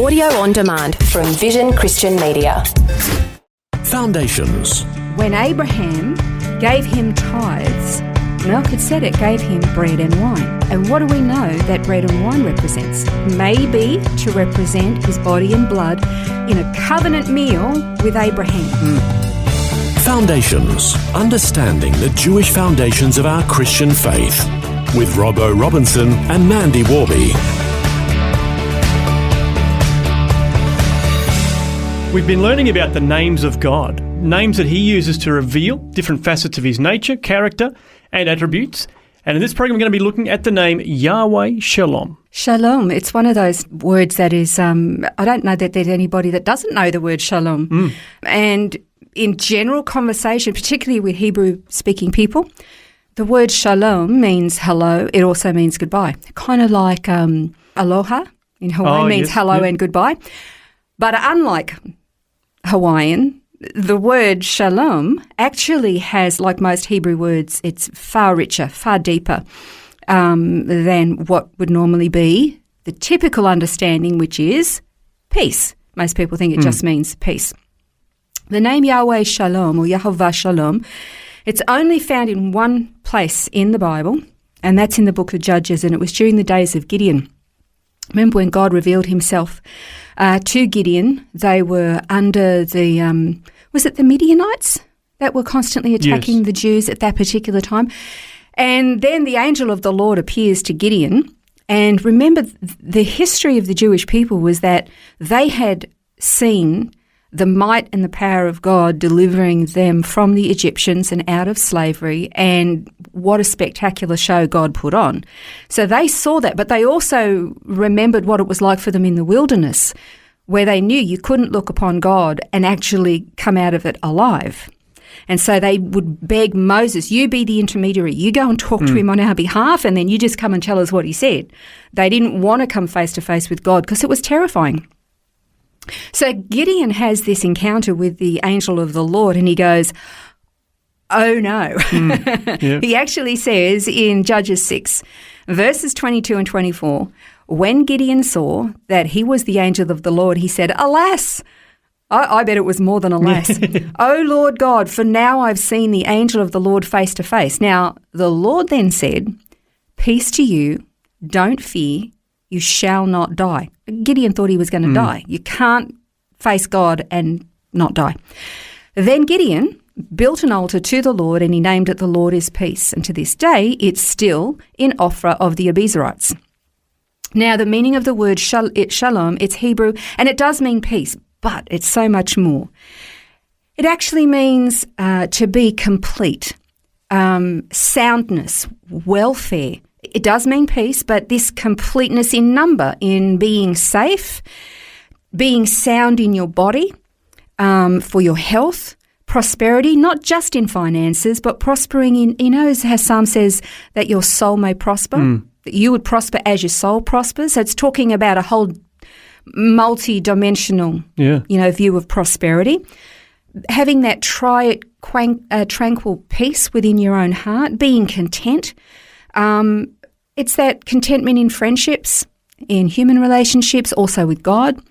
Audio on demand from Vision Christian Media. Foundations. When Abraham gave him tithes, Melchizedek gave him bread and wine. And what do we know that bread and wine represents? Maybe to represent his body and blood in a covenant meal with Abraham. Foundations. Understanding the Jewish foundations of our Christian faith. With Robbo Robinson and Mandy Warby. We've been learning about the names of God, names that he uses to reveal different facets of his nature, character, and attributes. And in this program, we're going to be looking at the name Yahweh Shalom. Shalom. It's one of those words that is, I don't know that there's anybody that doesn't know the word shalom. And in general conversation, particularly with Hebrew-speaking people, the word shalom means hello. It also means goodbye. Kind of like aloha in Hawaii means hello and goodbye. But unlike Hawaiian, the word shalom actually has, like most Hebrew words, it's far richer, far deeper than what would normally be the typical understanding, which is peace. Most people think it just means peace. The name Yahweh Shalom or Yahweh Shalom, it's only found in one place in the Bible, and that's in the book of Judges, and it was during the days of Gideon. Remember when God revealed himself to Gideon? They were under the, was it the Midianites that were constantly attacking the Jews at that particular time? And then the angel of the Lord appears to Gideon. And remember, the history of the Jewish people was that they had seen the might and the power of God delivering them from the Egyptians and out of slavery, and what a spectacular show God put on. So they saw that, but they also remembered what it was like for them in the wilderness, where they knew you couldn't look upon God and actually come out of it alive. And so they would beg Moses, you be the intermediary, you go and talk to him on our behalf, and then you just come and tell us what he said. They didn't want to come face to face with God because it was terrifying. So Gideon has this encounter with the angel of the Lord, and he goes, oh no. He actually says in Judges 6, verses 22 and 24, when Gideon saw that he was the angel of the Lord, he said, alas, I bet it was more than alas. O Lord God, for now I've seen the angel of the Lord face to face. Now the Lord then said, peace to you, don't fear, you shall not die. Gideon thought he was going to die. You can't face God and not die. Then Gideon built an altar to the Lord, and he named it The Lord is Peace. And to this day, it's still in Ophrah of the Abiezrites. Now, the meaning of the word shalom, it's Hebrew, and it does mean peace, but it's so much more. It actually means to be complete, soundness, welfare. It does mean peace, but this completeness in number, in being safe, being sound in your body, for your health, prosperity, not just in finances, but prospering in, how Psalm says that your soul may prosper, that you would prosper as your soul prospers. So it's talking about a whole multi-dimensional, view of prosperity. Having that tranquil peace within your own heart, being content. It's that contentment in friendships, in human relationships, also with God,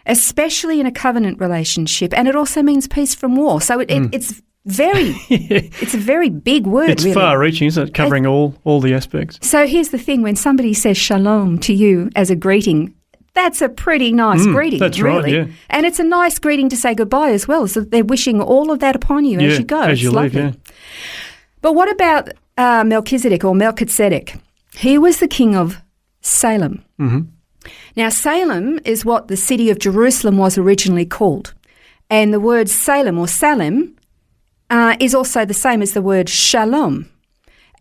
especially in a covenant relationship. And it also means peace from war. So it's very, it's a very big word. It's really far-reaching, isn't it? Covering all the aspects. So here's the thing: when somebody says shalom to you as a greeting, that's a pretty nice greeting. That's really. Right. Yeah. And it's a nice greeting to say goodbye as well. So they're wishing all of that upon you as you go. As you leave. Yeah. But what about Melchizedek? He was the king of Salem. Now, Salem is what the city of Jerusalem was originally called. And the word Salem or Salem is also the same as the word shalom.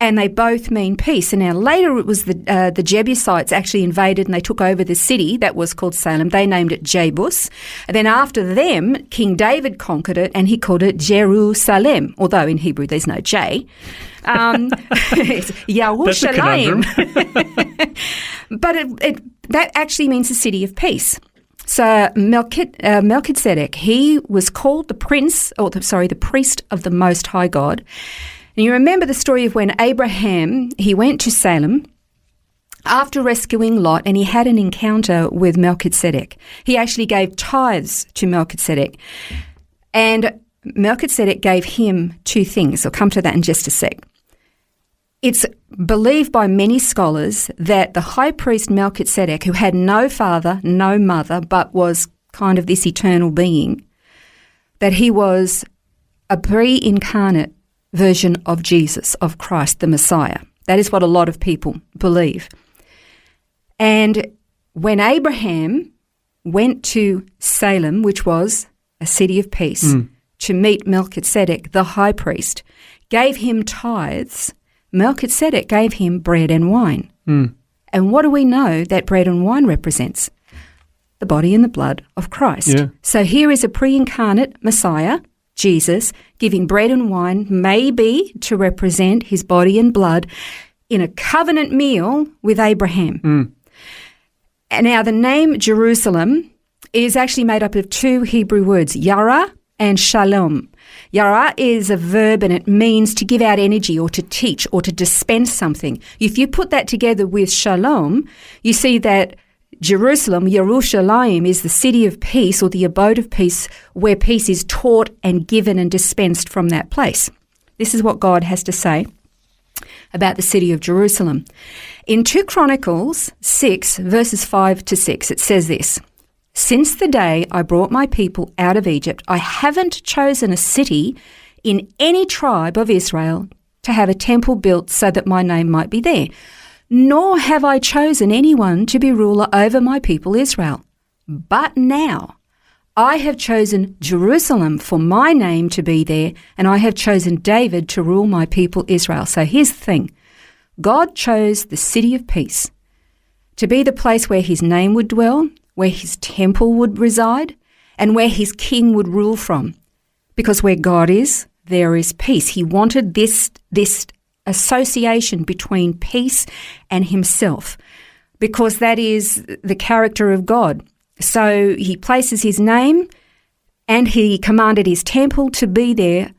And they both mean peace. And now later it was the Jebusites actually invaded and they took over the city that was called Salem. They named it Jebus. And then after them, King David conquered it and he called it Jerusalem, although in Hebrew there's no J. It's Yahweh Shalom. But that actually means the city of peace. So Melchizedek, he was called the priest of the Most High God. And you remember the story of when Abraham, he went to Salem after rescuing Lot, and he had an encounter with Melchizedek. He actually gave tithes to Melchizedek. And Melchizedek gave him two things. I'll come to that in just a sec. It's believed by many scholars that the high priest Melchizedek, who had no father, no mother, but was kind of this eternal being, that he was a pre-incarnate version of Jesus, of Christ, the Messiah. That is what a lot of people believe. And when Abraham went to Salem, which was a city of peace, to meet Melchizedek, the high priest, gave him tithes, Melchizedek gave him bread and wine. And what do we know that bread and wine represents? The body and the blood of Christ. Yeah. So here is a pre-incarnate Messiah, Jesus, giving bread and wine, maybe to represent his body and blood, in a covenant meal with Abraham. And now the name Jerusalem is actually made up of two Hebrew words, yara and shalom. Yara is a verb and it means to give out energy or to teach or to dispense something. If you put that together with shalom, you see that Jerusalem, Yerushalayim, is the city of peace or the abode of peace where peace is taught and given and dispensed from that place. This is what God has to say about the city of Jerusalem. In 2 Chronicles 6, verses 5 to 6, it says this: "Since the day I brought my people out of Egypt, I haven't chosen a city in any tribe of Israel to have a temple built so that my name might be there. Nor have I chosen anyone to be ruler over my people Israel. But now I have chosen Jerusalem for my name to be there, and I have chosen David to rule my people Israel." So here's the thing. God chose the city of peace to be the place where his name would dwell, where his temple would reside, and where his king would rule from. Because where God is, there is peace. He wanted this association between peace and himself, because that is the character of God. So he places his name and he commanded his temple to be there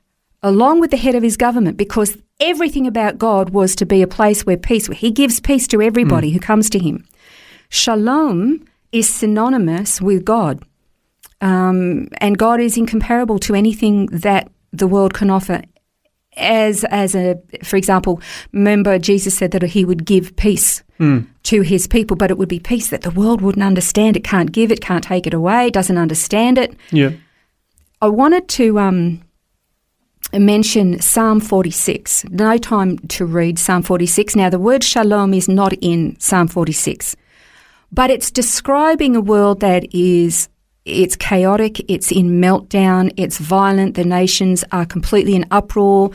along with the head of his government, because everything about God was to be a place where peace, where he gives peace to everybody who comes to him. Shalom is synonymous with God, and God is incomparable to anything that the world can offer. For example, remember Jesus said that he would give peace to his people, but it would be peace that the world wouldn't understand. It can't give it, can't take it away, doesn't understand it. Yeah. I wanted to mention Psalm 46. No time to read Psalm 46. Now, the word shalom is not in Psalm 46, but it's describing a world that it's chaotic, it's in meltdown, it's violent, the nations are completely in uproar,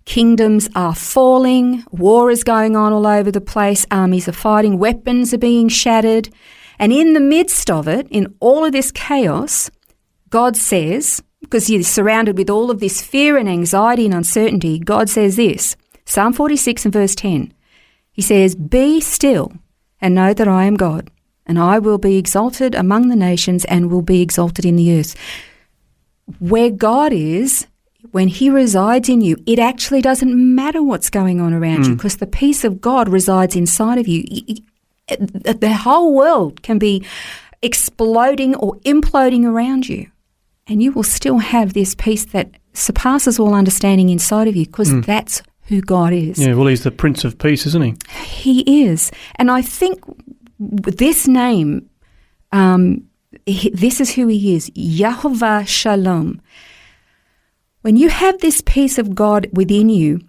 kingdoms are falling, war is going on all over the place, armies are fighting, weapons are being shattered. And in the midst of it, in all of this chaos, God says, because you're surrounded with all of this fear and anxiety and uncertainty, God says this, Psalm 46 and verse 10, he says, "Be still and know that I am God, and I will be exalted among the nations and will be exalted in the earth." Where God is, when he resides in you, it actually doesn't matter what's going on around you, because the peace of God resides inside of you. The whole world can be exploding or imploding around you, and you will still have this peace that surpasses all understanding inside of you, because that's who God is. Yeah, well, he's the Prince of Peace, isn't he? He is. And I think this name, this is who he is, Yahweh Shalom. When you have this peace of God within you,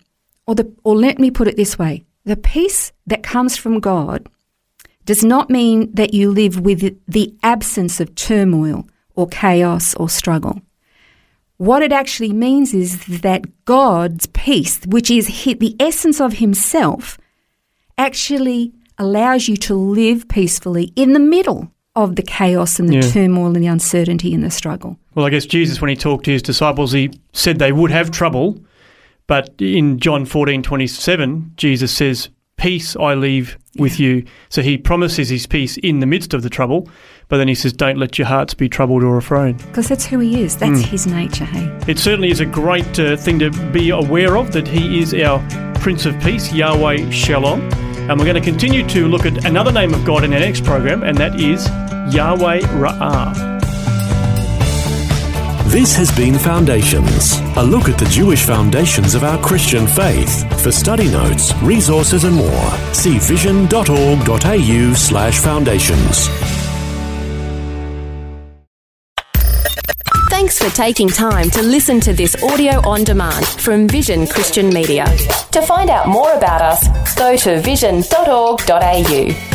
or let me put it this way, the peace that comes from God does not mean that you live with the absence of turmoil or chaos or struggle. What it actually means is that God's peace, which is the essence of himself, actually allows you to live peacefully in the middle of the chaos and the turmoil and the uncertainty and the struggle. Well, I guess Jesus, when he talked to his disciples, he said they would have trouble, but in John 14:27, Jesus says, "Peace I leave with you." So he promises his peace in the midst of the trouble, but then he says, "Don't let your hearts be troubled or afraid." Because that's who he is. That's his nature, hey? It certainly is a great thing to be aware of, that he is our Prince of Peace, Yahweh Shalom. And we're going to continue to look at another name of God in our next program, and that is Yahweh Ra'ah. This has been Foundations, a look at the Jewish foundations of our Christian faith. For study notes, resources and more, see vision.org.au/foundations. Thanks for taking time to listen to this audio on demand from Vision Christian Media. To find out more about us, go to vision.org.au.